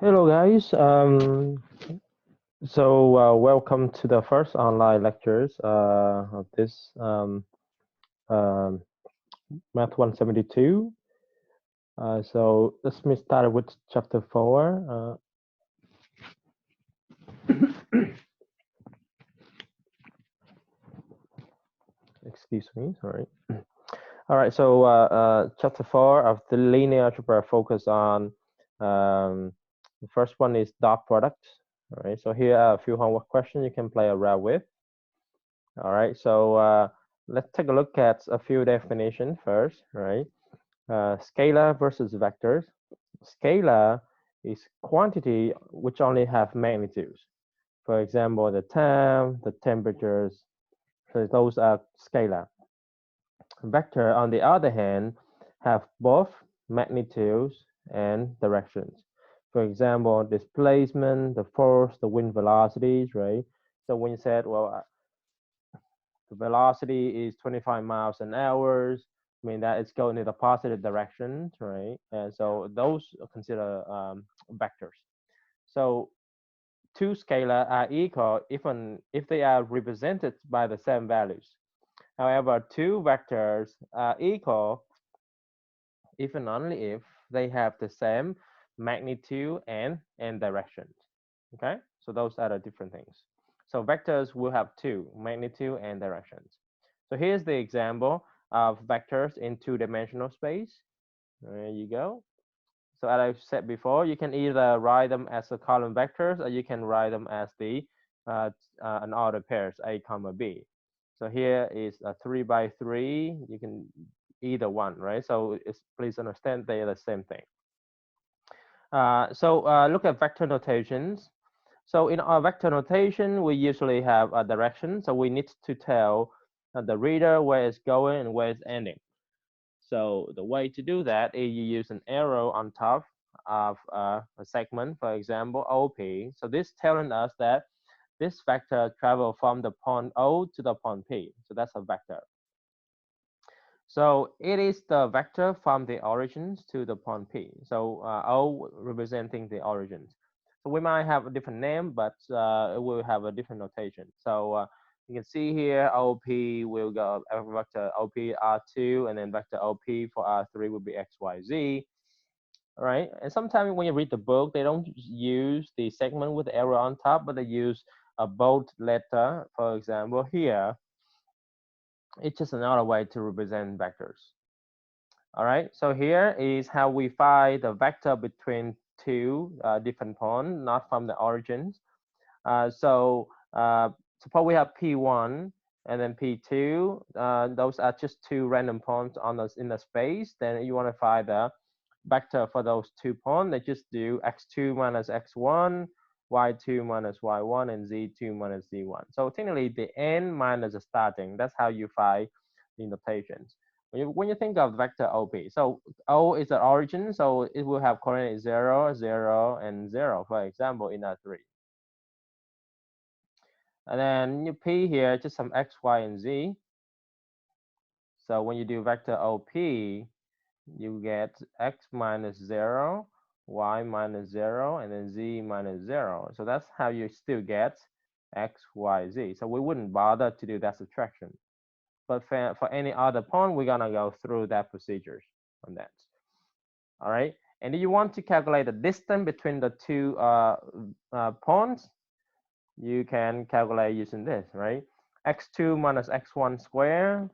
Hello guys. Welcome to the first online lectures of this um, Math 172. Let's me start with chapter 4. Excuse me, sorry. All right, chapter 4 of the linear algebra focus on the first one is dot product. All right, so here are a few homework questions you can play around with. All right, let's take a look at a few definitions first, right? Scalar versus vectors. Scalar is quantity which only have magnitudes. For example, the time, the temperatures, so those are scalar. Vector, on the other hand, have both magnitudes and directions. For example, displacement, the force, the wind velocities, right? So when you said, well, the velocity is 25 miles an hour, I mean that it's going in the positive direction, right? And so those are considered vectors. So two scalar are equal even if they are represented by the same values. However, two vectors are equal if and only if they have the same magnitude and directions. Okay, so those are the different things. So vectors will have two, magnitude and directions. So here's the example of vectors in two-dimensional space. There you go. So as I said before, you can either write them as a column vectors or you can write them as the an order pairs A comma B. So here is a 3 by 3. You can either one, right? So please understand they are the same thing. Look at vector notations. So in our vector notation, we usually have a direction. So we need to tell the reader where it's going and where it's ending. So the way to do that is you use an arrow on top of a segment, for example, OP. So this telling us that this vector travel from the point O to the point P. So that's a vector. So it is the vector from the origins to the point P. So O representing the origins. So we might have a different name, but it will have a different notation. So you can see here OP will go vector OP R2, and then vector OP for R3 will be X, Y, Z. All right. And sometimes when you read the book, they don't use the segment with the arrow on top, but they use a bold letter. For example, here, it's just another way to represent vectors. All right, so here is how we find the vector between two different points, not from the origins. Suppose we have P1 and then P2. Those are just two random points on the in the space. Then you want to find the vector for those 2 points. They just do x2 minus x1, y2 minus y1, and z2 minus z1. So technically, the end minus the starting. That's how you find the notations. When you think of vector OP, so O is the origin, so it will have coordinate 0, 0, and 0, for example, in R3. And then you P here, just some x, y, and z. So when you do vector OP, you get x minus 0, y minus 0, and then z minus 0. So that's how you still get x, y, z. So we wouldn't bother to do that subtraction. But for any other point, we're gonna go through that procedures on that. All right. And if you want to calculate the distance between the two points, you can calculate using this, right? X2 minus x1 square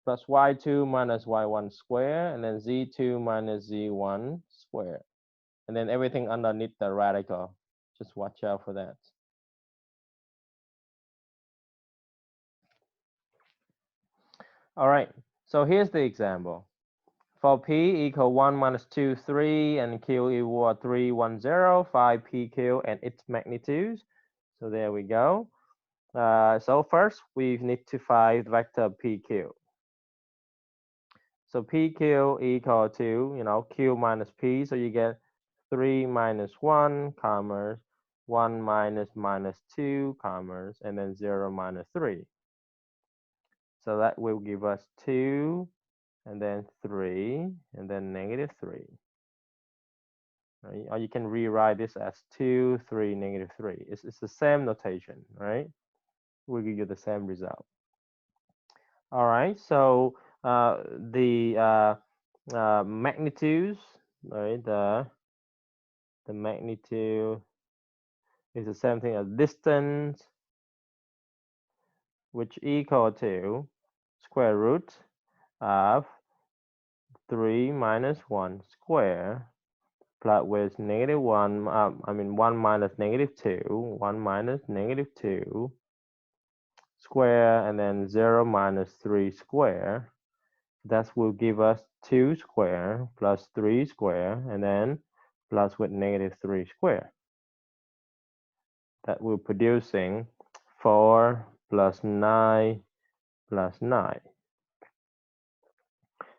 plus y2 minus y1 square, and then z2 minus z1 square. And then everything underneath the radical. Just watch out for that. All right, so here's the example. For P equal 1 minus 2, 3, and Q equal 3, 1, 0, 5 PQ and its magnitudes. So there we go. So first, we need to find vector PQ. So PQ equal to, Q minus P, so you get 3 minus 1, commas, 1 minus minus 2, commas, and then 0 minus 3. So that will give us 2, and then 3, and then negative 3. right? Or you can rewrite this as 2, 3, -3. It's the same notation, right? Will give you the same result. All right, so the magnitudes, right? The magnitude is the same thing as distance, which equal to square root of 3 minus 1 square plot with -1, 1 minus -2, 1 minus -2 square, and then 0 minus 3 square. That will give us 2 square plus 3 square, and then plus with -3 square. That will producing 4 plus 9 plus 9.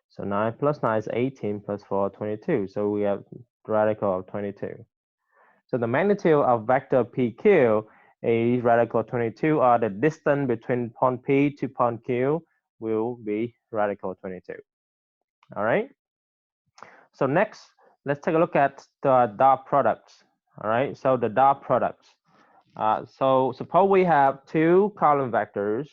So 9 plus 9 is 18 plus 4, 22. So we have radical of 22. So the magnitude of vector PQ is radical 22, or the distance between point P to point Q will be radical 22. All right. So next, let's take a look at the dot products. All right. So the dot products. So suppose we have two column vectors.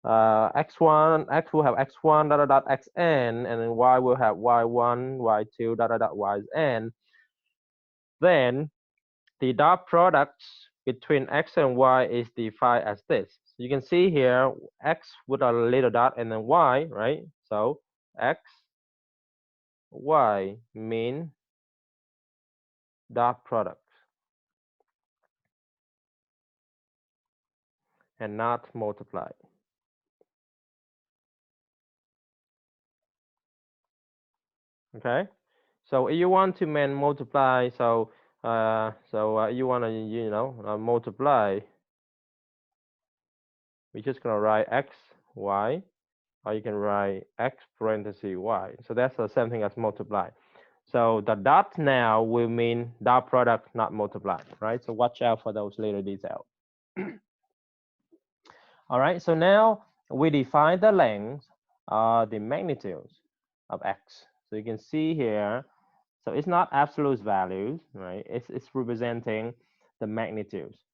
X1, X will have X1 dot dot Xn, and then Y will have Y1, Y2 dot dot Yn. Then the dot products between X and Y is defined as this. So you can see here X with a little dot and then Y, right? So X, Y mean dot product and not multiply. Okay, so if you want to multiply, so you want to multiply, we're just gonna write X, Y, or you can write X parenthesis Y. So that's the same thing as multiply. So the dot now will mean dot product, not multiply, right? So watch out for those little details. All right, so now we define the length, the magnitudes of X. So you can see here, so it's not absolute values, right? It's representing the magnitudes.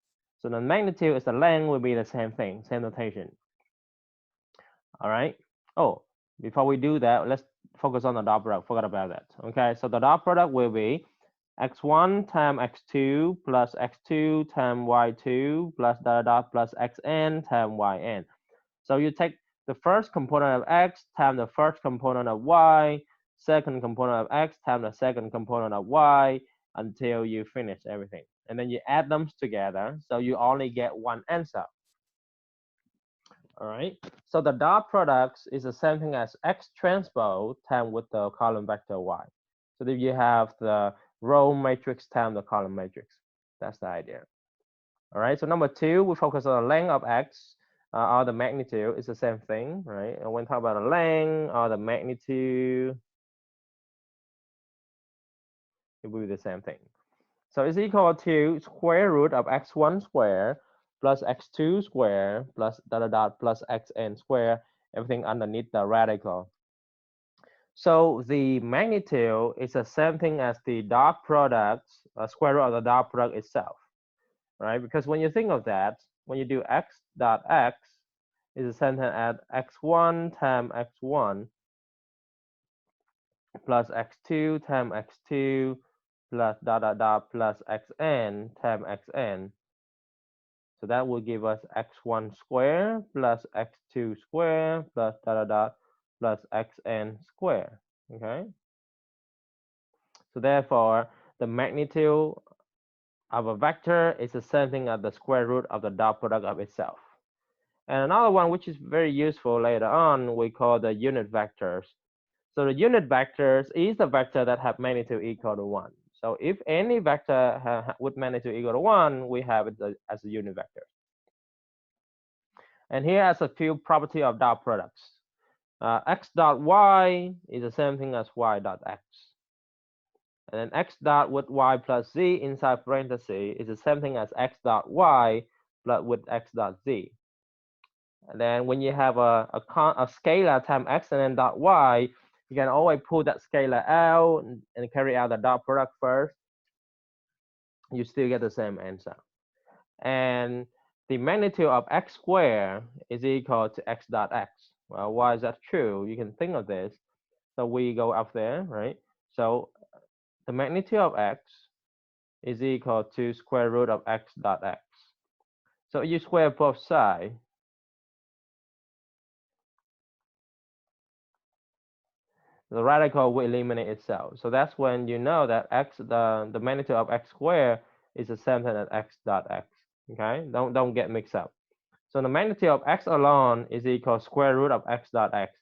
So the magnitude is the length will be the same thing, same notation. All right. Oh, before we do that, let's focus on the dot product. Forgot about that. Okay, so the dot product will be x1 times x2 plus x2 times y2 plus dot dot plus xn times yn. So you take the first component of x times the first component of y, second component of x times the second component of y until you finish everything. And then you add them together, so you only get one answer. All right, so the dot product is the same thing as x transpose times with the column vector y. So if you have the row matrix times the column matrix, that's the idea. All right, so number two, we focus on the length of x, or the magnitude is the same thing, right? And when we talk about the length or the magnitude, it will be the same thing. So it's equal to square root of x1 square plus x2 square plus dot dot dot plus xn square, everything underneath the radical. So the magnitude is the same thing as the dot product, square root of the dot product itself, right? Because when you think of that, when you do x dot x is the same thing as x1 times x1 plus x2 times x2 plus dot dot dot plus xn times xn. So that will give us x1 square plus x2 square plus dot dot dot plus xn square. Okay. So therefore, the magnitude of a vector is the same thing as the square root of the dot product of itself. And another one which is very useful later on, we call the unit vectors. So the unit vectors is the vector that have magnitude equal to 1. So if any vector with magnitude equal to 1, we have it as a unit vector. And here is a few property of dot products. X dot y is the same thing as y dot x. And then x dot with y plus z inside parentheses is the same thing as x dot y plus with x dot z. And then when you have a scalar times x and then dot y, you can always pull that scalar out and carry out the dot product first. you still get the same answer. And the magnitude of x squared is equal to x dot x. Well, why is that true? You can think of this. So we go up there, right? So the magnitude of x is equal to square root of x dot x. So you square both sides. The radical will eliminate itself. So that's when you know that the magnitude of x squared is the same thing as x dot x. Okay, don't get mixed up. So the magnitude of x alone is equal to square root of x dot x.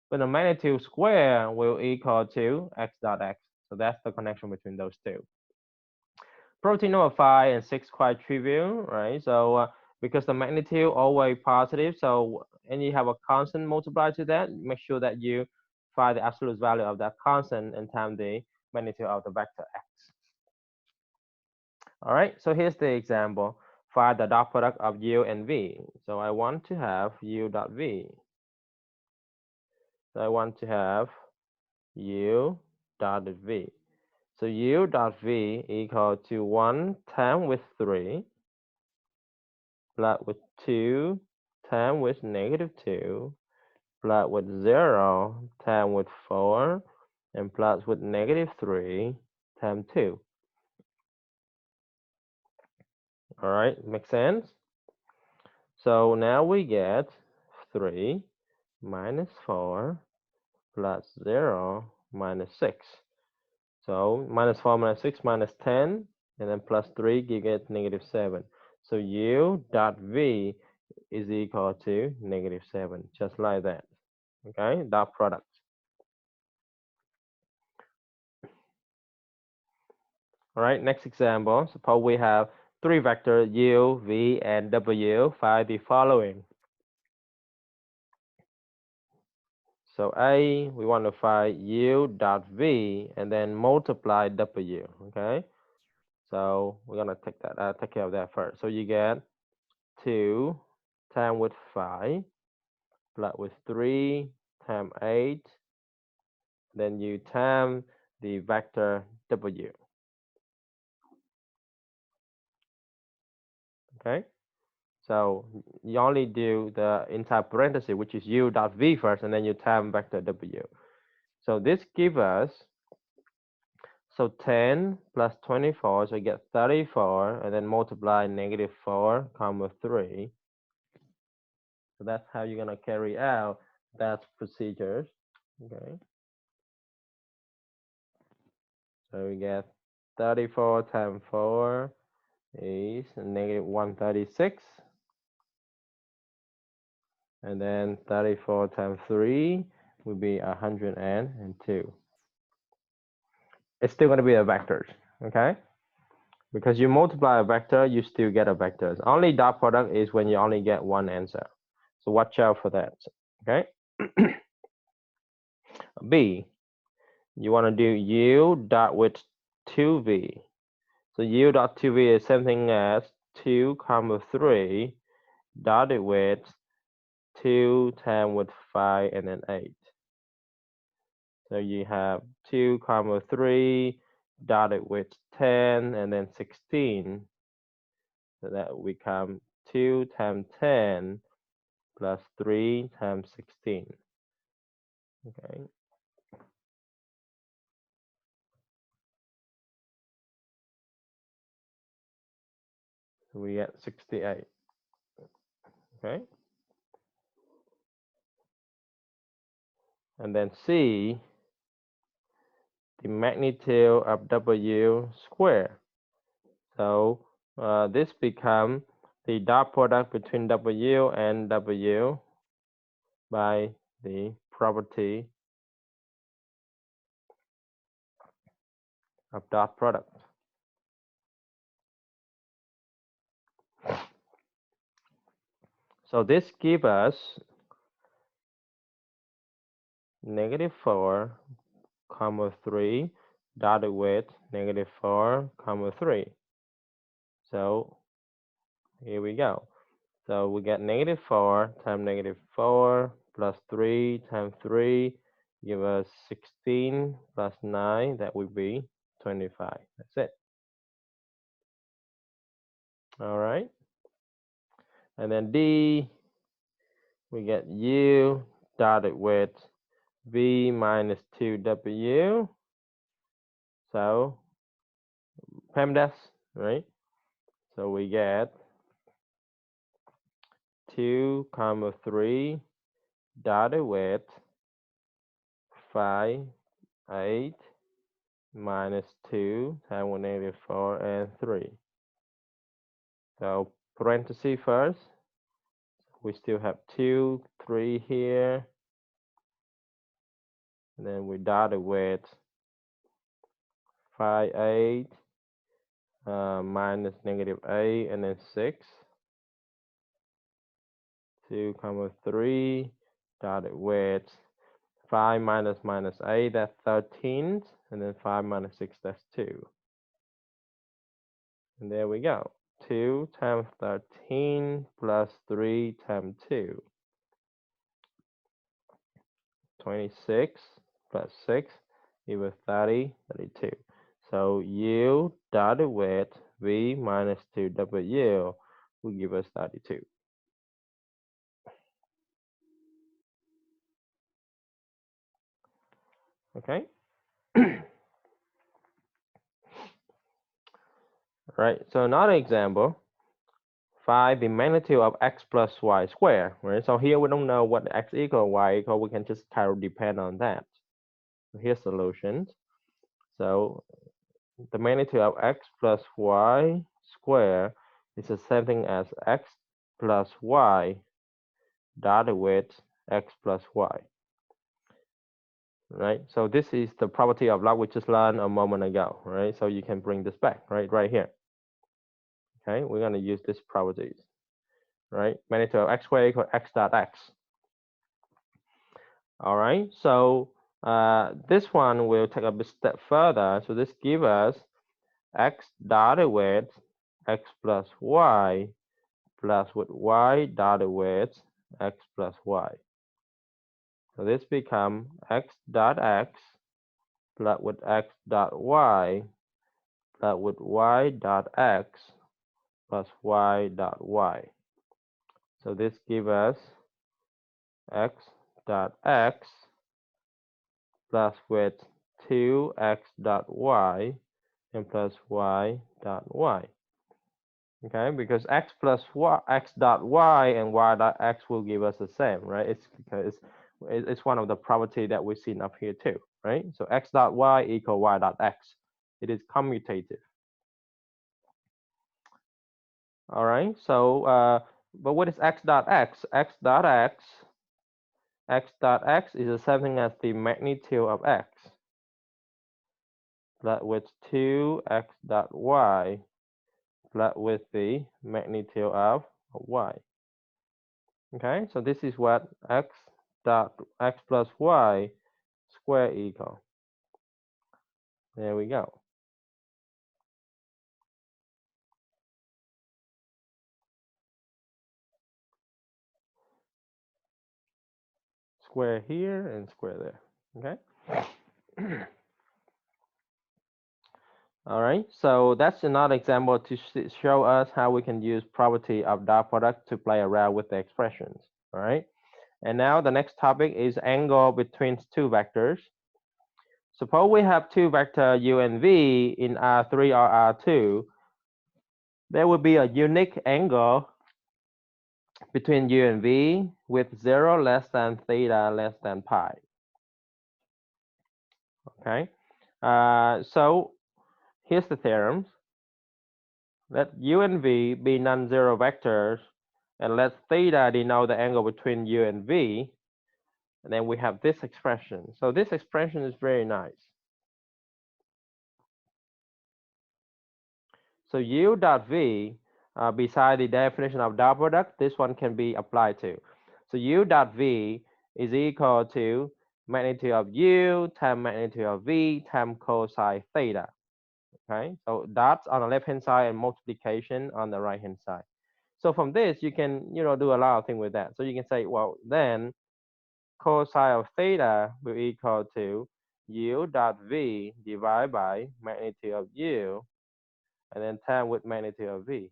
But the magnitude square will equal to x dot x. So that's the connection between those two. Protein number 5 and 6 quite trivial, right? So because the magnitude always positive, so and you have a constant multiplied to that, make sure that you find the absolute value of that constant and times the magnitude of the vector x. All right, so here's the example. Find the dot product of u and v. So I want to have u dot v. So I want to have u dot v. So u dot v equal to 1 times with 3 plus with 2 times with -2 plus with 0 times with 4 and plus with -3 times 2. All right, makes sense? So now we get 3 minus 4 plus 0 minus 6. So minus 4 minus 6 minus 10, and then plus 3, you get -7. So u dot v is equal to -7, just like that. Okay, dot product. All right, next example. Suppose we have three vectors u, v, and w. Find the following. So A, we want to find u dot v and then multiply w. Okay, so we're gonna take care of that first. So you get 2 times with 5 plus with 3 times 8. Then you times the vector w. Okay, so you only do the inside parenthesis, which is u dot v first, and then you times vector w. So this gives us, so 10 plus 24, so you get 34, and then multiply -4, comma 3. So that's how you're gonna carry out that procedures. Okay. So we get 34 times 4 is -136. And then 34 times 3 would be 102. It's still going to be a vector, okay? Because you multiply a vector, you still get a vector. Only dot product is when you only get one answer. So watch out for that, okay? B, you want to do u dot with 2v. So u dot 2v is something as 2 comma 3 dotted with 2 times with 5 and then 8. So you have 2 comma 3 dotted with 10 and then 16. So that will become 2 times 10 plus 3 times 16. Okay. So we get 68. Okay. And then C, the magnitude of W squared. So this becomes the dot product between W and W by the property of dot product. So this gives us -4, comma 3 dotted with -4, comma 3. So here we go. So we get -4 times -4 plus 3 times 3 give us 16 plus 9. That would be 25. That's it. All right. And then D, we get U dotted with V minus 2W. So PEMDAS, right? So we get 2 comma 3 dotted with 5, 8 minus 2 times 1 negative 4 and 3. So parenthesis first, we still have 2, 3 here. And then we dotted with 5, 8 minus negative 8 and then 6. 2 comma 3 dotted with 5 minus minus 8, that's 13, and then 5 minus 6, that's 2. And there we go. 2 times 13 plus 3 times 2. 26 plus 6 equals 30, 32. So U dotted with V minus 2W will give us 32. Okay. Right. So another example. Find the magnitude of x plus y squared, right? So here we don't know what x equal, y equal, we can just kind of depend on that. So here's solutions. So the magnitude of x plus y squared is the same thing as x plus y dotted with x plus y, right? So this is the property of log we just learned a moment ago, right? So you can bring this back, right here. Okay, we're going to use these properties, right? Magnitude of x squared equal x dot x. All right, so this one will take a bit step further. So this gives us x dotted with x plus y plus with y dotted with x plus y. So this becomes x dot x plus with x dot y plus with y dot x plus y dot y. So this gives us x dot x plus with 2x dot y and plus y dot y. Okay, because x plus y, x dot y and y dot x will give us the same, right? It's because it's one of the property that we've seen up here too, right? So x dot y equal y dot x. It is commutative. All right, so but what is x dot x? X dot x is the same thing as the magnitude of x, but with 2x dot y plot with the magnitude of y. Okay, so this is what x plus y square equal. There we go. Square here and square there. Okay. All right, so that's another example to show us how we can use property of dot product to play around with the expressions. All right, and now the next topic is angle between two vectors. Suppose we have two vector u and v in R3 or R2. There will be a unique angle between u and v with 0 less than theta less than pi. Okay, so here's the theorems. Let u and v be non-zero vectors, and let theta denote the angle between u and v. And then we have this expression. So this expression is very nice. So u dot v, beside the definition of dot product, this one can be applied to. So u dot v is equal to magnitude of u times magnitude of v times cosine theta. Okay, so dots on the left hand side and multiplication on the right hand side. So from this, you can do a lot of things with that. So you can say, well, then cosine of theta will equal to u dot v divided by magnitude of u, and then times with magnitude of v.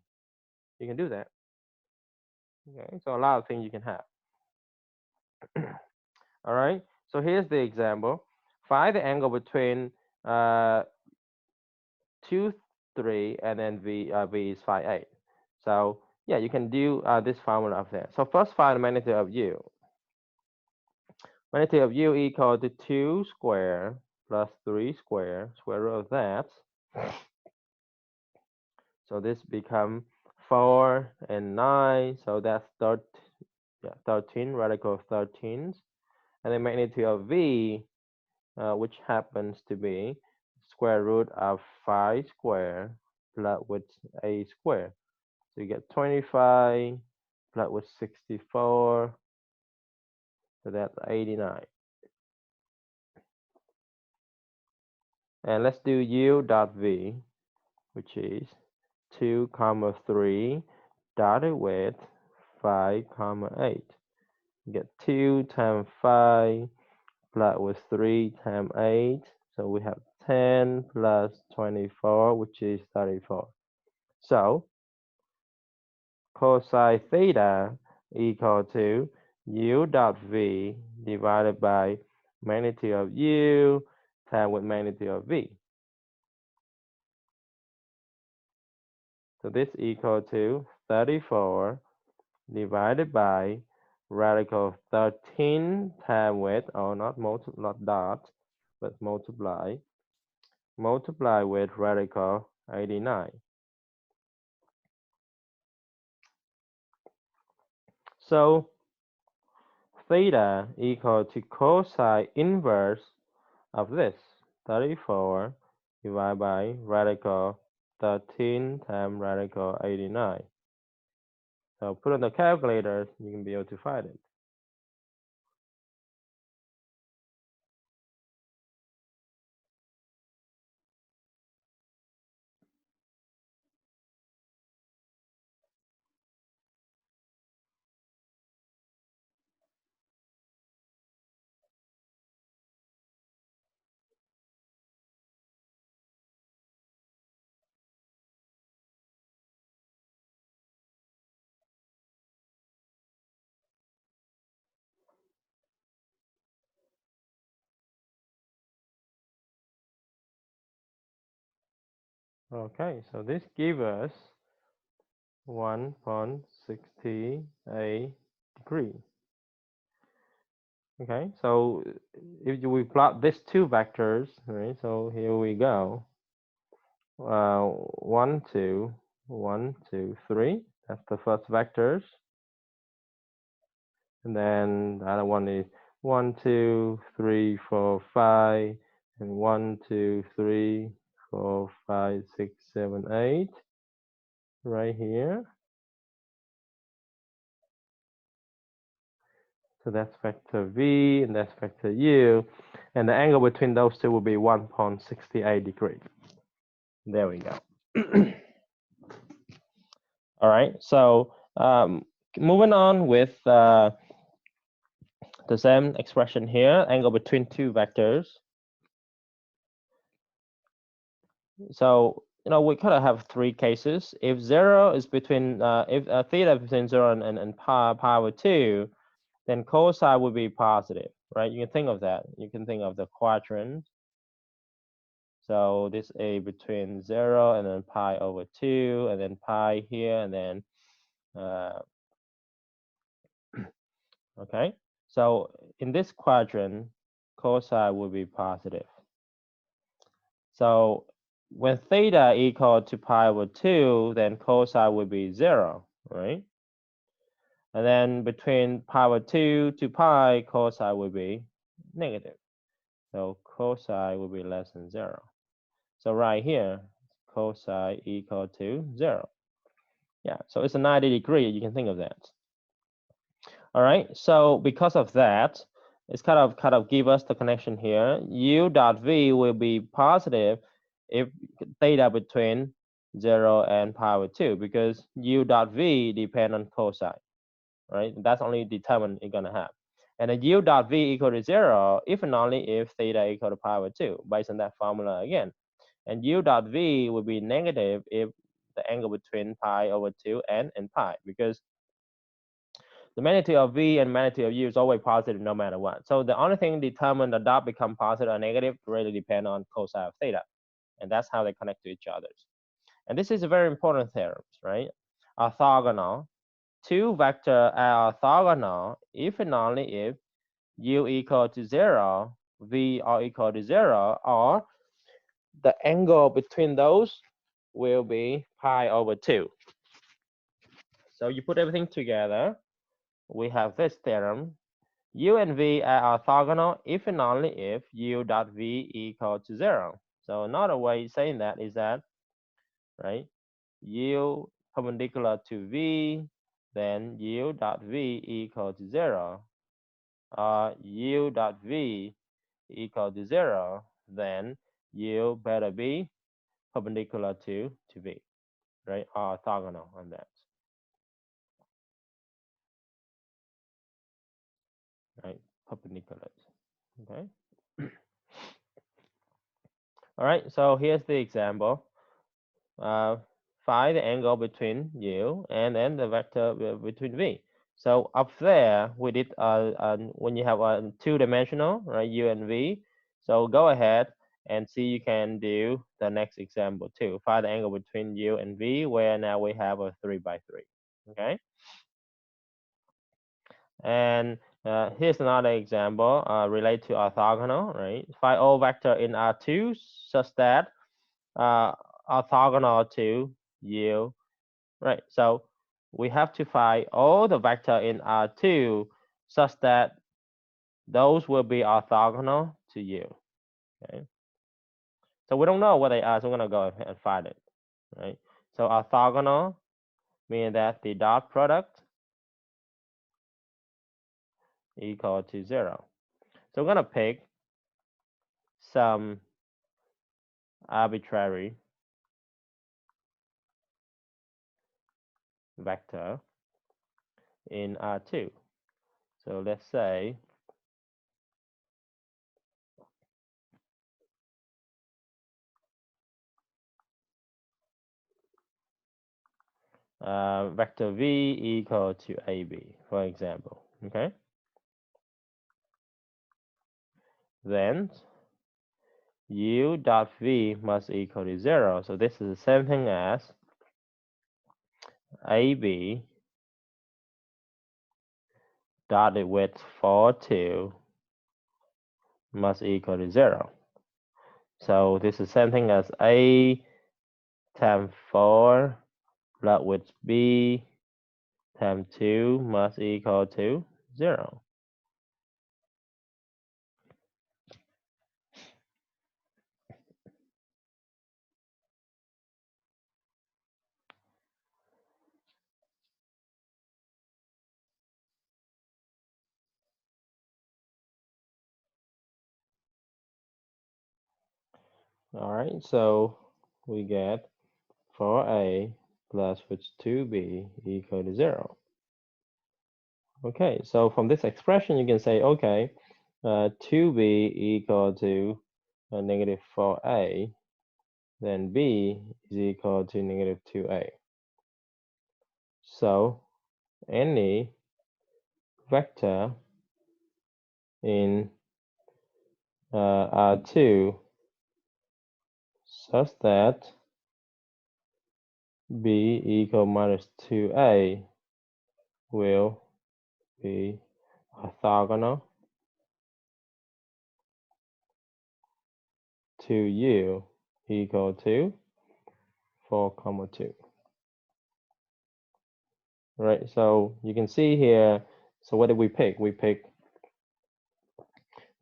You can do that. Okay, so a lot of things you can have. All right, so here's the example. Find the angle between 2, 3, and then V is 5, 8. So yeah, you can do this formula up there. So first find the magnitude of U. Magnitude of U equal to 2 square plus 3 square, square root of that. So this become 4 and 9. So that's 13, radical of 13. And the magnitude of V, which happens to be square root of 5 square plus with a square. So you get 25 plus with 64. So that's 89. And let's do U dot V, which is 2 comma 3 dotted with 5 comma 8. You get 2 times 5 plus with 3 times 8. So we have 10 plus 24, which is 34. So cosine theta equal to U dot V divided by magnitude of U times with magnitude of V. So this equal to 34 divided by radical of 13 times with, or not dot, but multiply with radical 89. So theta equal to cosine inverse of this 34 divided by radical 13 times radical 89. So put on the calculator, you can be able to find it. Okay, so this gives us 1.68 degree. Okay, so if we plot these two vectors, right? So here we go. 1, 2, 1, 2, 3. That's the first vectors. And then the other one is 1, 2, 3, 4, 5, and 1, 2, 3, 4, 5, 6, 7, 8. Right here. So that's vector V and that's vector U. And the angle between those two will be 1.68 degrees. There we go. All right, so moving on with the same expression here, angle between two vectors. So, we kind of have three cases. If zero is between, if theta is between 0 and pi over 2, then cosine would be positive, right? You can think of that. You can think of the quadrant. So this A between 0 and then pi over 2, and then pi here, and then, okay. So in this quadrant, cosine will be positive. So when theta equal to pi over 2, then cosine will be 0, right? And then between pi over 2 to pi, cosine will be negative. So cosine will be less than 0. So right here, cosine equal to 0. Yeah, so it's a 90 degree. You can think of that. All right, so because of that, it's kind of give us the connection here. U dot V will be positive if theta between 0 and pi over 2, because U dot V depend on cosine, right? That's only determine it's gonna have. And then U dot V equal to 0 if and only if theta equal to pi over 2, based on that formula again. And U dot V will be negative if the angle between pi over 2 and pi, because the magnitude of V and magnitude of U is always positive no matter what. So the only thing determine the dot become positive or negative really depend on cosine of theta. And that's how they connect to each other. And this is a very important theorem, right? Orthogonal. Two vectors are orthogonal if and only if U equal to 0, V are equal to 0, or the angle between those will be pi over 2. So you put everything together, we have this theorem. U and V are orthogonal if and only if U dot V equal to 0. So another way of saying that is that, right, U perpendicular to V, then U dot V equal to 0. U dot V equal to 0, then U better be perpendicular to V, right? Or orthogonal on that, right? Perpendicular, okay? All right, so here's the example. Find the angle between U and then the vector between V. So up there, we did when you have a two-dimensional, right, U and V. So go ahead and see you can do the next example too. Find the angle between U and V, where now we have a 3×3, okay? And here's another example related to orthogonal, right? Find all vector in R2 such that orthogonal to U, right? So we have to find all the vector in R2 such that those will be orthogonal to U, okay? So we don't know what they are, so we're gonna go ahead and find it, right? So orthogonal means that the dot product equal to 0. So we're gonna pick some arbitrary vector in R2. So let's say vector V equal to AB, for example, okay? Then U dot V must equal to 0. So this is the same thing as AB dotted with 4, 2 must equal to 0. So this is the same thing as A times 4 plus with B times 2 must equal to 0. All right, so we get 4A plus with 2B equal to 0. Okay, so from this expression, you can say, okay, 2B equal to negative 4A, then B is equal to negative 2A. So any vector in R2 such that B equal minus 2A will be orthogonal to U equal to 4, 2. Right, so you can see here, so what did we pick? We picked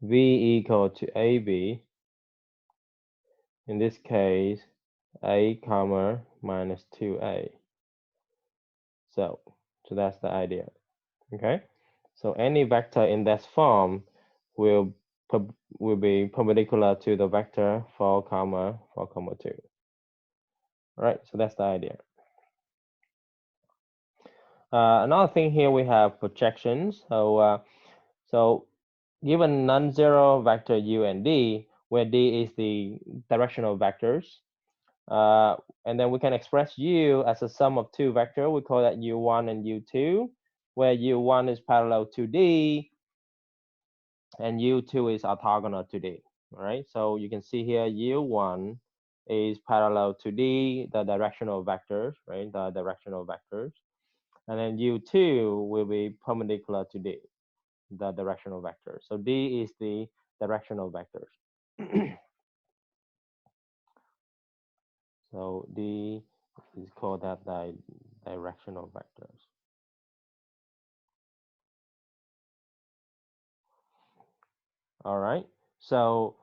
V equal to AB. In this case, A comma minus 2A. So that's the idea, okay? So any vector in that form will be perpendicular to the vector 4, 2. All right, so that's the idea. Another thing here, we have projections. So given non-zero vector U and D, where D is the directional vectors, And then we can express u as a sum of two vectors. We call that u1 and u2, where u1 is parallel to d and u2 is orthogonal to d. All right, so you can see here u1 is parallel to d, the directional vectors, right? The directional vectors. And then u2 will be perpendicular to d, the directional vector. So d is the directional vectors. So d is called that directional vectors. All right. So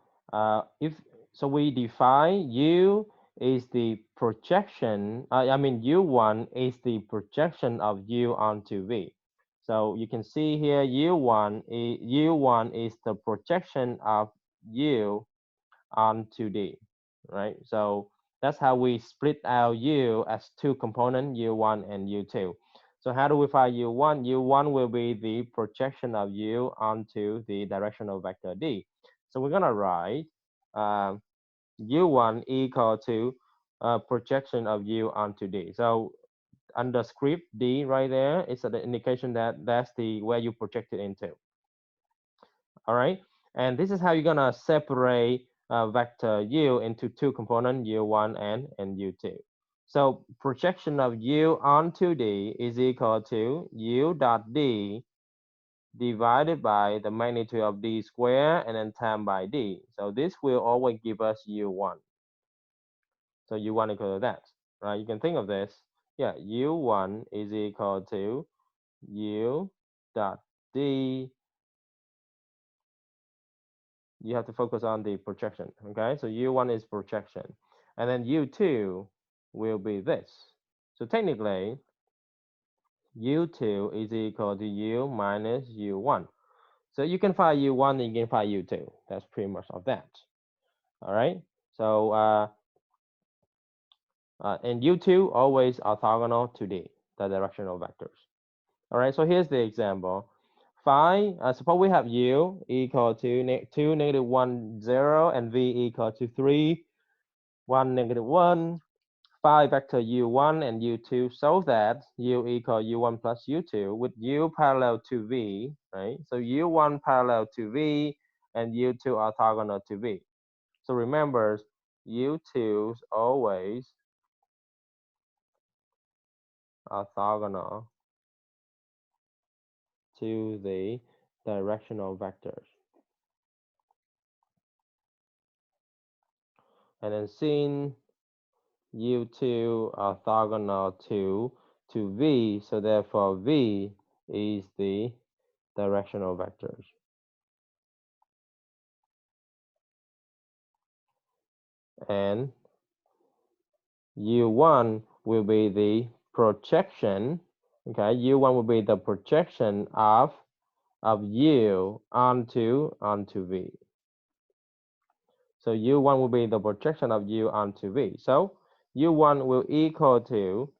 if so, we define u is the projection. I mean u1 is the projection of u onto v. So you can see here u1 is the projection of u onto d, right? So that's how we split out u as two components, u1 and u2. So how do we find u1? u1 will be the projection of u onto the directional vector d. So we're gonna write u1 equal to projection of u onto d. So under script d right there, it's an indication that that's the where you project it into. All right, and this is how you're gonna separate vector u into two components, u1 and u2. So projection of u onto d is equal to u dot d divided by the magnitude of d squared and then times by d. So this will always give us u1. So u1 equal to that, right? You can think of this. Yeah, u1 is equal to u dot d. You have to focus on the projection, okay? So u1 is projection, and then u2 will be this. So technically, u2 is equal to u minus u1. So you can find u1 and you can find u2. That's pretty much of that. All right. So and u2 always orthogonal to d, the directional vectors. All right. So here's the example. Find, suppose we have u equal to 2, negative 1, 0, and v equal to 3, 1, negative 1. Find vector u1 and u2 so that u equal u1 plus u2 with u parallel to v, right? So u1 parallel to v and u2 orthogonal to v. So remember, u2 is always orthogonal to the directional vectors. And then since u2 orthogonal to v, so therefore v is the directional vectors. And u1 will be the projection, okay? u1 will be the projection of u onto v. So u1 will be the projection of u onto v. So u1 will equal to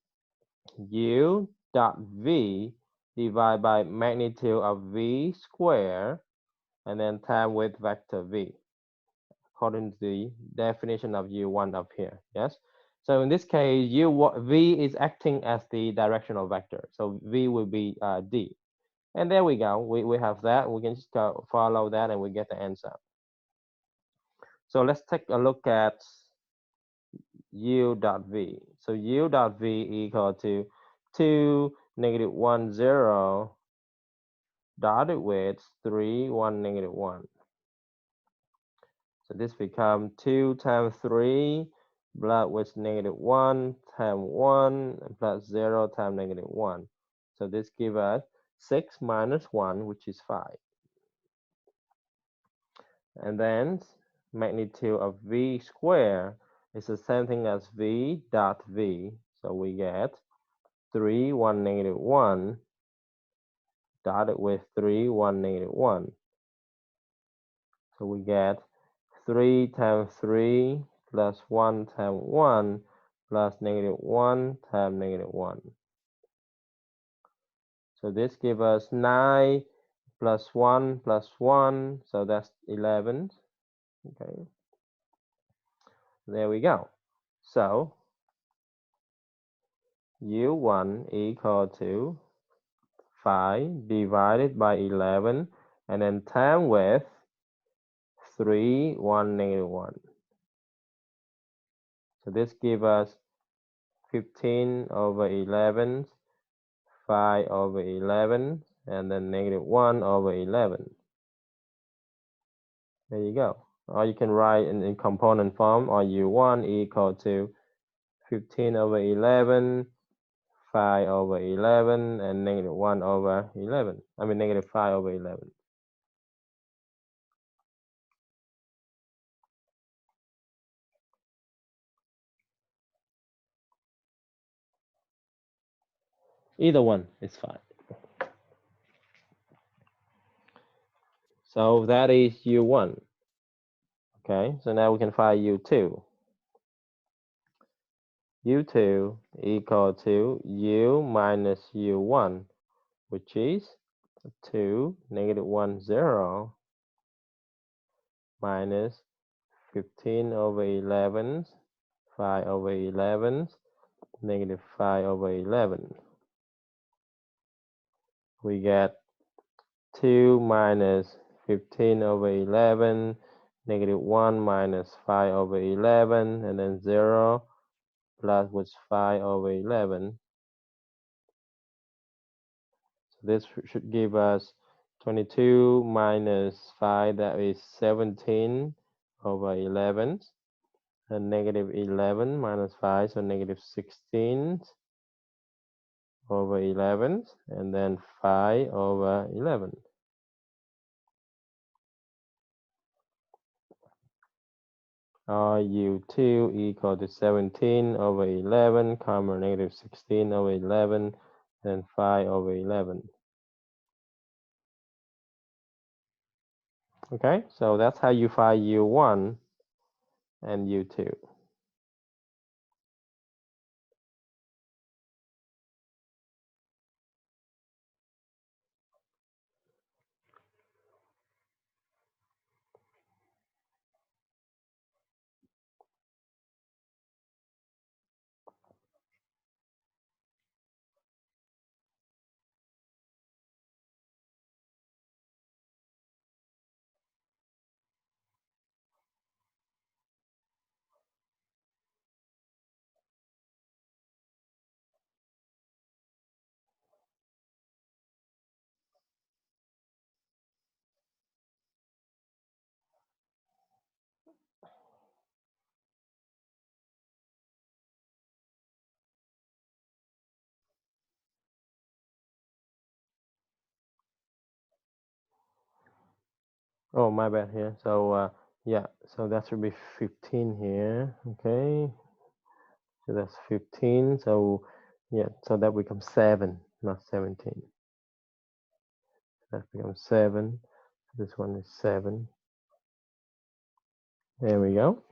u dot v divided by magnitude of v squared and then time with vector v, according to the definition of u1 up here. Yes. So in this case, v is acting as the directional vector. So v will be d. And there we go. We have that. We can just follow that and we get the answer. So let's take a look at u dot v. So u dot v equal to 2, negative 1, 0 dotted with 3, 1, negative 1. So this becomes 2 times 3 plus with negative 1 times 1 plus 0 times negative 1. So this gives us 6 minus 1, which is 5. And then magnitude of v squared is the same thing as v dot v. So we get 3, 1, negative 1 dotted with 3, 1, negative 1. So we get 3 times 3 plus 1 times 1 plus negative 1 times negative 1. So this gives us 9 plus 1 plus 1. So that's 11. Okay. There we go. So U1 equal to 5 divided by 11 and then time with 3, 1, -1. So this gives us 15 over 11, 5 over 11, and then -1 over 11. There you go. Or you can write in component form, or U1 equal to 15 over 11, 5 over 11, and -1 over 11. I mean -5 over 11. Either one is fine. So that is U1. Okay, so now we can find U2. U2 equal to U minus U1, which is 2, -1, 0, minus 15 over 11, 5 over 11, -5 over 11. We get 2 minus 15 over 11, -1 minus 5 over 11, and then 0 plus was 5 over 11. So this should give us 22 minus 5, that is 17 over 11, and -11 minus 5, so -16 over 11, and then 5 over 11. U2 equal to 17 over 11, comma -16 over 11, and 5 over 11. Okay, so that's how you find U1 and U2. Oh, my bad here. So yeah, so that should be 15 here. Okay, so that's 15. So yeah, so that becomes 7, not 17. That becomes 7. This one is 7. There we go.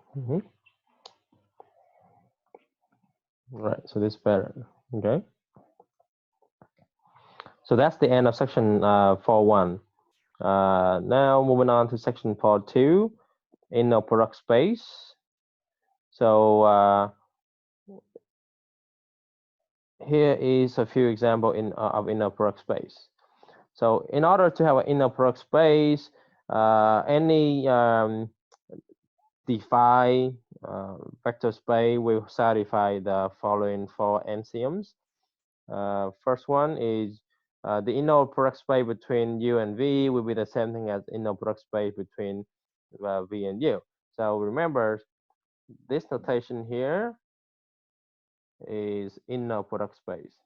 Right, so this is better. Okay, so that's the end of section 4.1. Now moving on to section 4.2, inner product space. So here is a few example of inner product space. So in order to have an inner product space, any defined vector space will satisfy the following 4 axioms. First one is the inner product space between U and V will be the same thing as inner product space between V and U. So remember, this notation here is inner product space.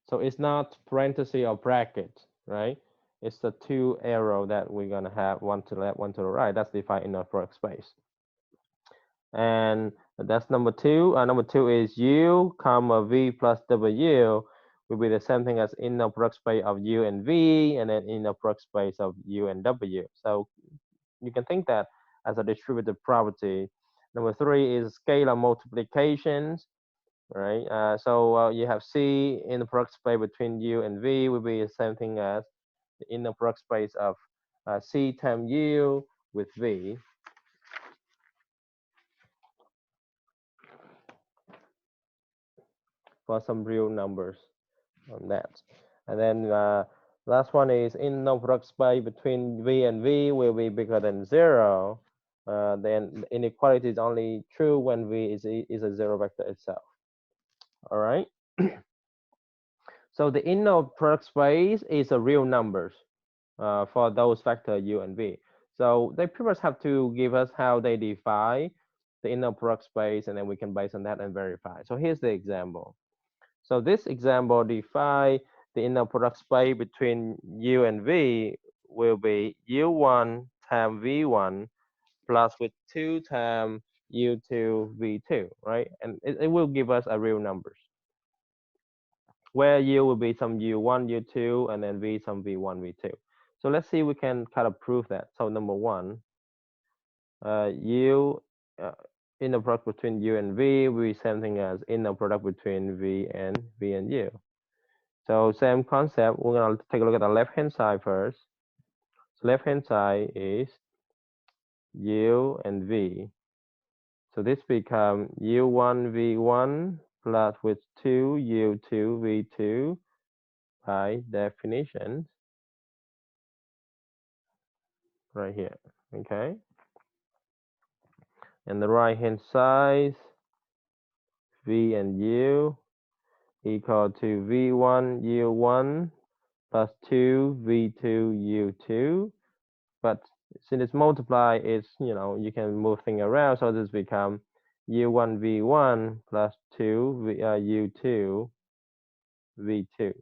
So it's not parenthesis or bracket, right? It's the 2 arrow that we're gonna have, one to the left, one to the right. That's defined inner product space. And that's number 2. Number 2 is U, comma V plus W will be the same thing as inner product space of U and V, and then inner product space of U and W. So you can think that as a distributive property. Number 3 is scalar multiplications, right? So you have C in the product space between U and V will be the same thing as the inner product space of C times U with V for some real numbers on that. And then last one is inner product space between V and V will be bigger than 0. Then inequality is only true when V is a 0 vector itself. All right. So the inner product space is a real numbers for those vector U and V. So they pretty much have to give us how they define the inner product space, and then we can base on that and verify. So here's the example. So this example define the inner product space between U and V will be U1 times V1 plus with 2 times U2 V2, right? And it will give us a real numbers where U will be some U1, U2, and then V some V1, V2. So let's see if we can kind of prove that. So number one, U inner product between U and V will be same thing as inner product between V and U. So same concept, we're gonna take a look at the left-hand side first. So left-hand side is U and V. So this become U1 V1 plus with 2 U2 V2 by definition right here, okay? And the right-hand side, V and U equal to V1 U1 plus 2 V2 U2. But since it's multiply, it's, you can move things around. So this become U1 V1 plus 2 U2 V2.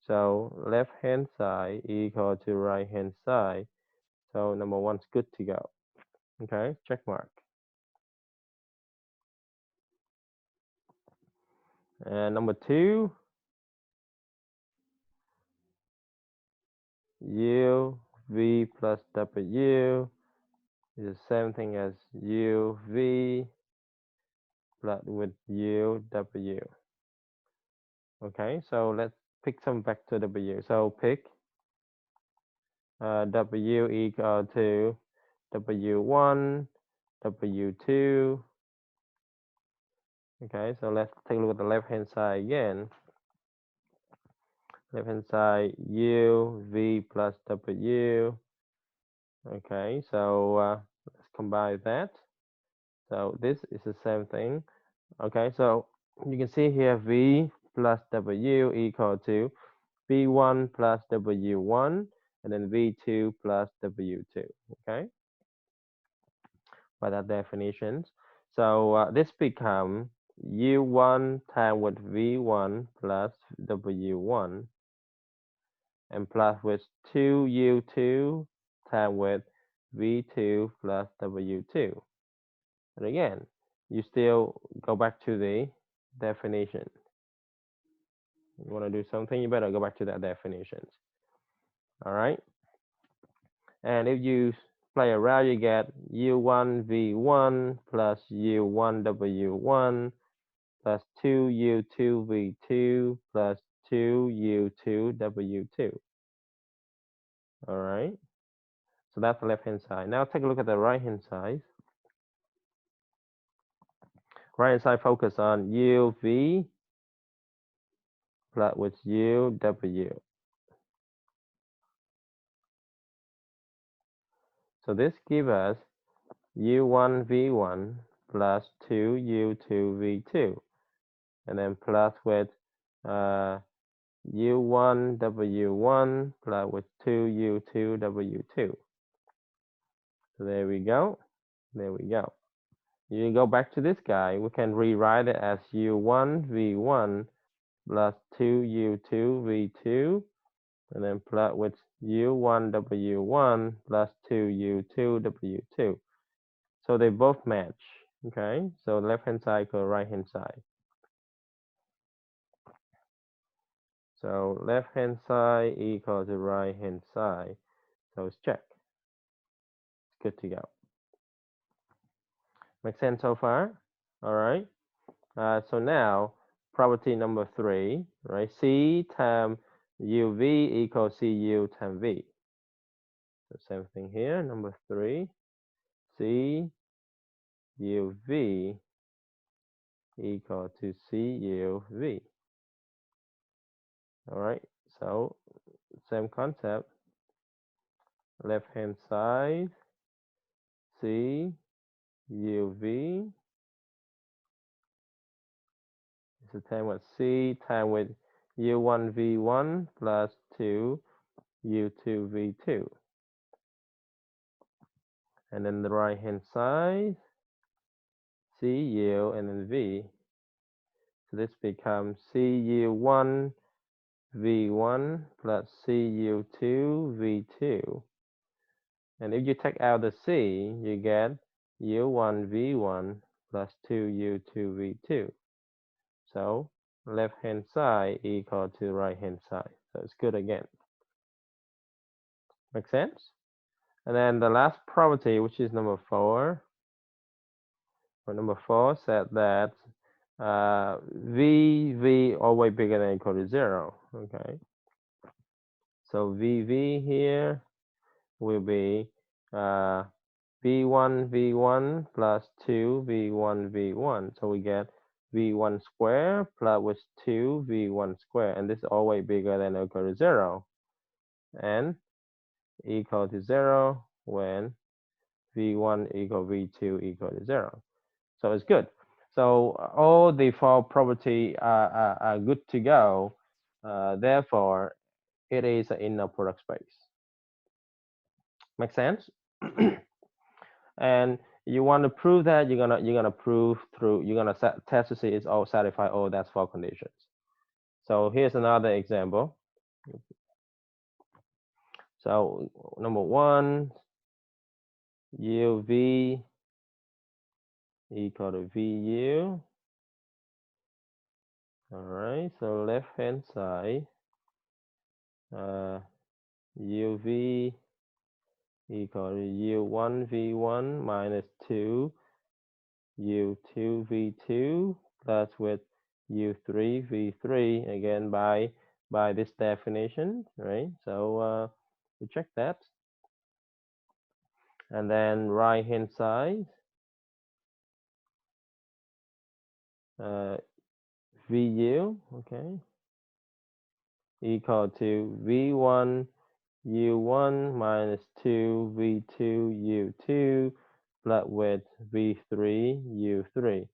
So left hand side equal to right hand side. So number one's good to go. Okay, check mark. And number two, U V plus W is the same thing as U V plus with U W. Okay, so let's pick some vector W. So pick W equal to W1, W2. Okay, so let's take a look at the left hand side again. Left hand side U, V plus W. Okay, so let's combine that. So this is the same thing. Okay, so you can see here V plus W equal to V1 plus W1 and then V2 plus W2, okay, by that definitions. So this become U1 times with V1 plus W1 and plus with 2U2 times with V2 plus W2. And again, you still go back to the definition. You want to do something, you better go back to that definitions. All right. And if you play around, you get U1 V1 plus U1 W1 plus 2U2 V2 plus 2U2 W2. All right. So that's the left hand side. Now take a look at the right hand side. Right hand side focus on UV plus with UW. So this gives us U1 V1 plus 2U2 V2 and then plus with U1 W1 plus with 2U2 W2. So there we go. There we go. You go back to this guy, we can rewrite it as U1 V1 plus 2U2 V2 and then plot with U1 W1 plus 2U2 W2. So they both match. Okay, so left hand side equal right hand side. So left hand side equal to right hand side. So it's check. It's good to go. Make sense so far? All right. So now property number 3, right? C times UV equals CU times V. So same thing here. Number 3, C U V equal to C U V. All right. So same concept. Left hand side, C U V is the same with C times with U1 V1 plus 2 U2 V2. And then the right hand side, CU and then V. So this becomes CU1 V1 plus CU2 V2. And if you take out the C, you get U1 V1 plus 2U2 V2. So left hand side equal to right hand side. So it's good again. Make sense? And then the last property, which is number 4. Or number 4 said that V always bigger than or equal to 0. Okay. So VV here will be V1 V1 plus 2 V1 V1. So we get V1 square plus with 2 V1 square, and this is always bigger than or equal to 0, and equal to 0 when V1 equal V2 equal to 0. So it's good. So all the 4 property are good to go. Therefore, it is an inner product space. Make sense? And you want to prove that, you're gonna prove through, you're gonna test to see it's all satisfy all that's 4 conditions. So here's another example. So number 1, UV equal to VU. All right, so left hand side, UV equal to U1 V1 minus 2 U2 V2 plus with U3 V3, again by this definition, right? So we check that. And then right hand side, VU, okay, equal to V1 U1 minus 2 V2 U2 plus with V3 U3.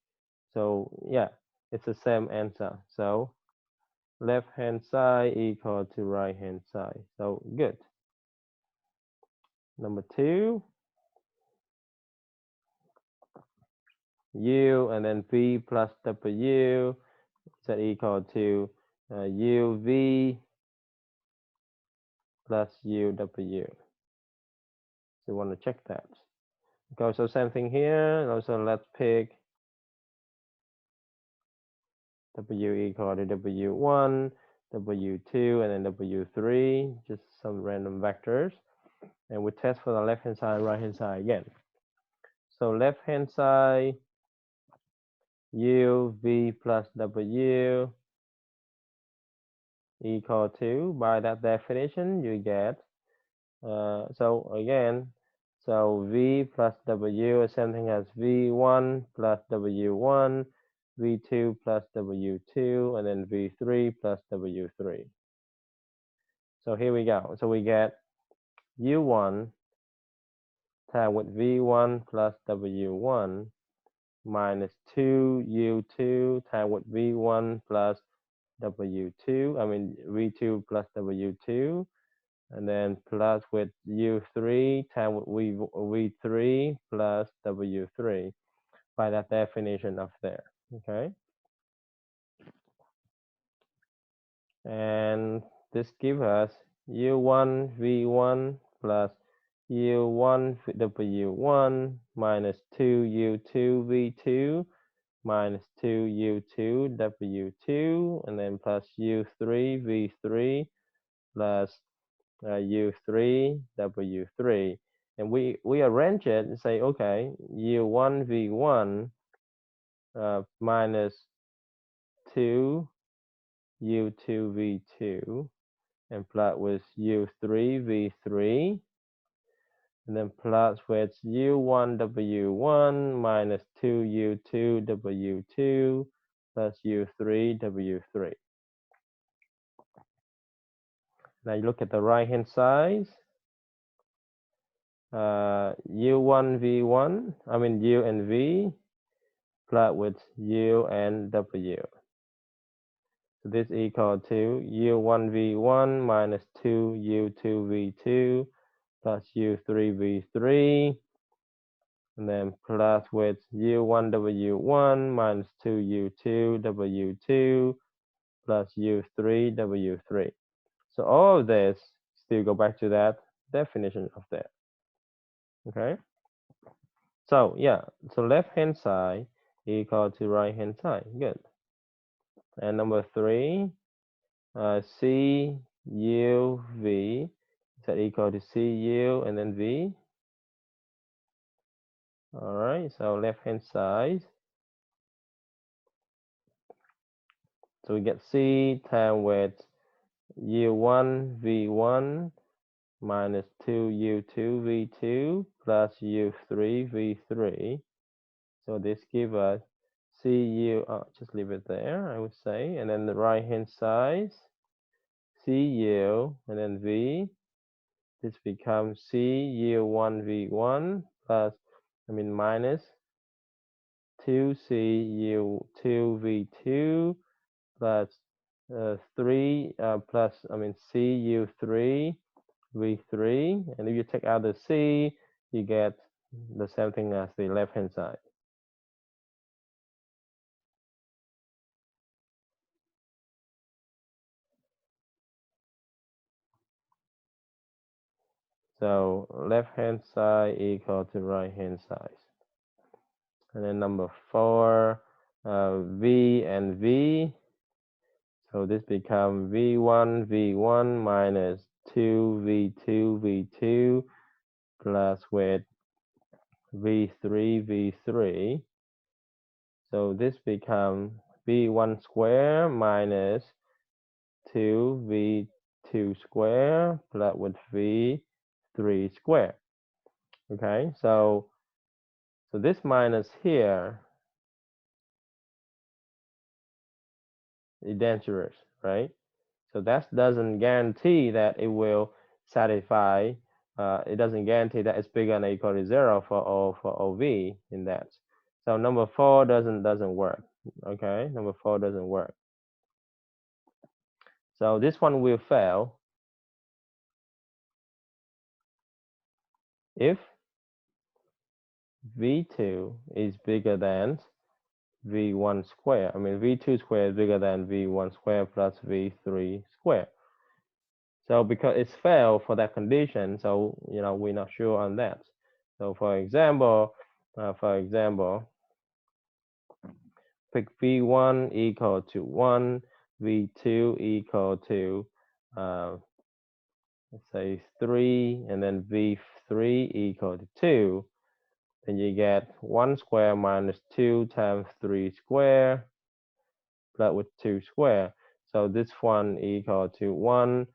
So yeah, it's the same answer. So left hand side equal to right hand side. So good. Number 2, U and then V plus W is equal to UV plus UW. So you want to check that. Okay, so same thing here. Also, let's pick W equal to W1, W2, and then W3, just some random vectors. And we test for the left hand side, right hand side again. So left hand side, U, V plus W equal to, by that definition, you get, so again, so V plus W is something as V1 plus W1, V2 plus W2, and then V3 plus W3. So here we go. So we get U1 times with V1 plus W1 minus 2U2 times with V1 plus W2, I mean V2 plus W2, and then plus with U3 times with V3 plus W3 by that definition of there, okay? And this gives us U1 V1 plus U1 W1 minus 2U2 V2 minus 2U2 W2, and then plus U3 V3 plus U3 W3. And we arrange it and say, okay, U1 V1 minus 2 U2 V2 and plot with U3 V3 and then plus with U1 W1 minus 2U2 W2 plus U3 W3. Now you look at the right hand side. U1 V1, I mean U and V, plot with U and W. So this equal to U1 V1 minus 2 U2 V2 plus U3 V3, and then plus with U1 W1 minus 2 U2 W2 plus U3 W3. So all of this still go back to that definition of that. Okay. So yeah, so left hand side equal to right hand side. Good. And number 3, C U V, is that equal to C U and then V? All right. So left hand side. So we get C times with U1 V1 minus 2 U2 V2 plus U3 V3. So this gives us CU, just leave it there, I would say. And then the right hand side, CU, and then V. This becomes CU1 V1 plus, minus 2CU2 V2 plus 3 plus, CU3 V3. And if you take out the C, you get the same thing as the left hand side. So left hand side equal to right hand side. And then number 4, V and V. So this becomes V1 V1 minus 2 V2 V2 plus with V3 V3. So this becomes V1 square minus 2 V2 square plus with V3 square. Okay, so this minus here is dangerous, right? So that doesn't guarantee that it will satisfy. It doesn't guarantee that it's bigger than or equal to 0 for OV in that. So number 4 doesn't work. Okay, number 4 doesn't work. So this one will fail if V2 is bigger than V1 square. V2 square is bigger than V1 square plus V3 square. So because it's failed for that condition, so we're not sure on that. So for example, pick V1 equal to 1, V2 equal to let's say 3, and then V3 equal to 2. Then you get 1 square minus 2 times 3 square plus with 2 square. So this one equal to 1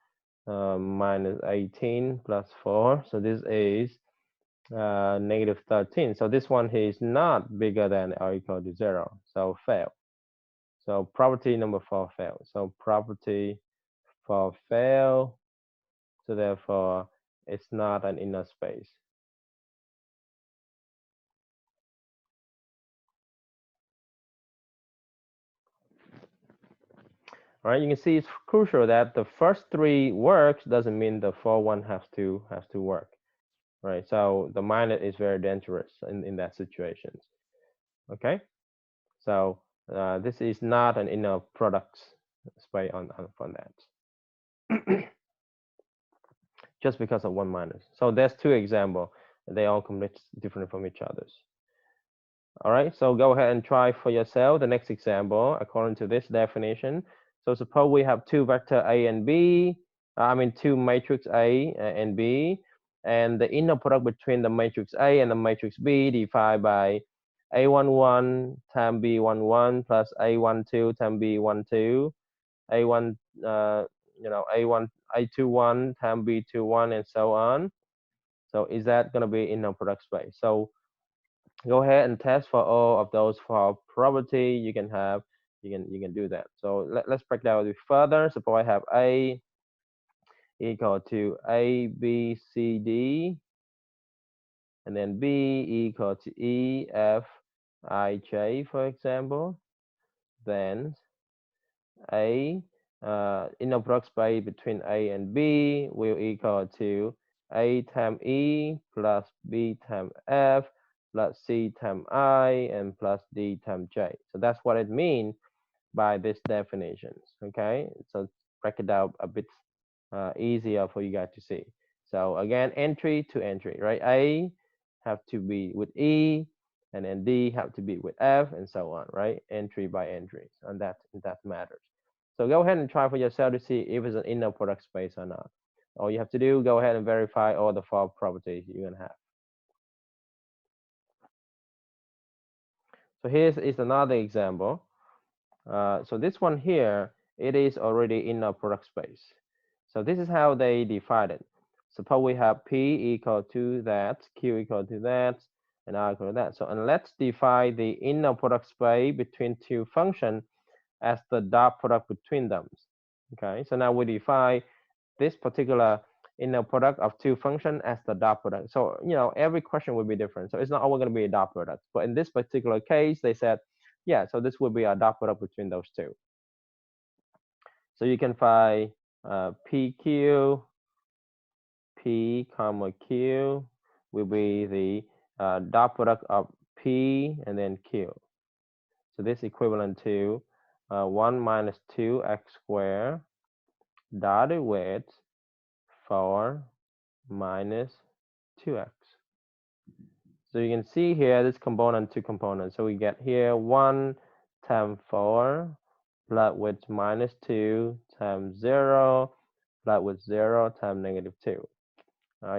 minus 18 plus 4. So this is negative 13. So this one is not bigger than or equal to 0. So fail. So property number 4 fail. So property 4 fail. So therefore, it's not an inner space. All right, you can see it's crucial that the first 3 works doesn't mean the 4th one has to work. Right, so the minus is very dangerous in that situation. Okay, so this is not an inner product space on that. Just because of 1 minus. So there's 2 examples. They all complete different from each others. All right, so go ahead and try for yourself the next example according to this definition. So suppose we have 2 vector A and B, 2 matrix A and B, and the inner product between the matrix A and the matrix B defined by A11 times B11 plus A12 times B12, A1, A21 times B21, and so on. So is that going to be in a product space? So go ahead and test for all of those for property you can have. You can do that. So let's break down a bit further. Suppose I have A equal to A, B, C, D, and then B equal to E, F, I, J, for example. Then A inner product space between A and B will equal to A times E plus B times F plus C times I and plus D times J. So that's what it means by these definitions. Okay, so break it down a bit easier for you guys to see. So again, entry to entry, right? A have to be with E, and then D have to be with F, and so on, right? Entry by entry, and that matters. So go ahead and try for yourself to see if it's an inner product space or not. All you have to do, go ahead and verify all the four properties you're gonna have. So here's is another example. So this one here, it is already in a product space. So this is how they define it. Suppose we have P equal to that, Q equal to that, and R equal to that. So and let's define the inner product space between two functions as the dot product between them. Okay, so now we define this particular inner product of two functions as the dot product. So every question will be different. So it's not always going to be a dot product. But in this particular case, they said, yeah, so this will be a dot product between those two. So you can find PQ, P comma Q will be the dot product of P and then Q. So this equivalent to 1 minus 2x squared dotted with 4 minus 2x. So you can see here this component to component. So we get here 1 times 4 plus with minus 2 times 0 plus with 0 times negative 2.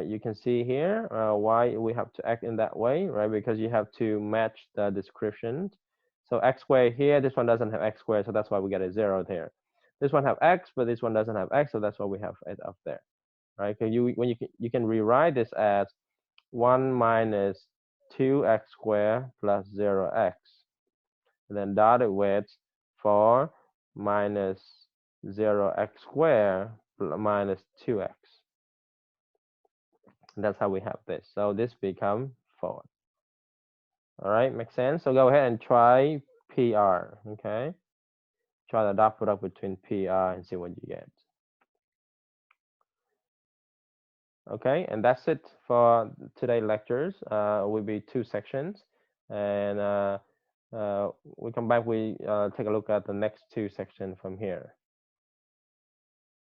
You can see here why we have to act in that way, right? Because you have to match the descriptions. So x squared here, this one doesn't have x squared, so that's why we get a 0 there. This one have x, but this one doesn't have x, so that's why we have it up there, right? So you can rewrite this as 1 minus 2x squared plus 0x, and then dotted with 4 minus 0x squared minus 2x. And that's how we have this. So this become 4. All right, makes sense? So go ahead and try PR, okay? Try the dot product between PR and see what you get. Okay, and that's it for today's lectures. Will be 2 sections, and we come back. We take a look at the next 2 sections from here.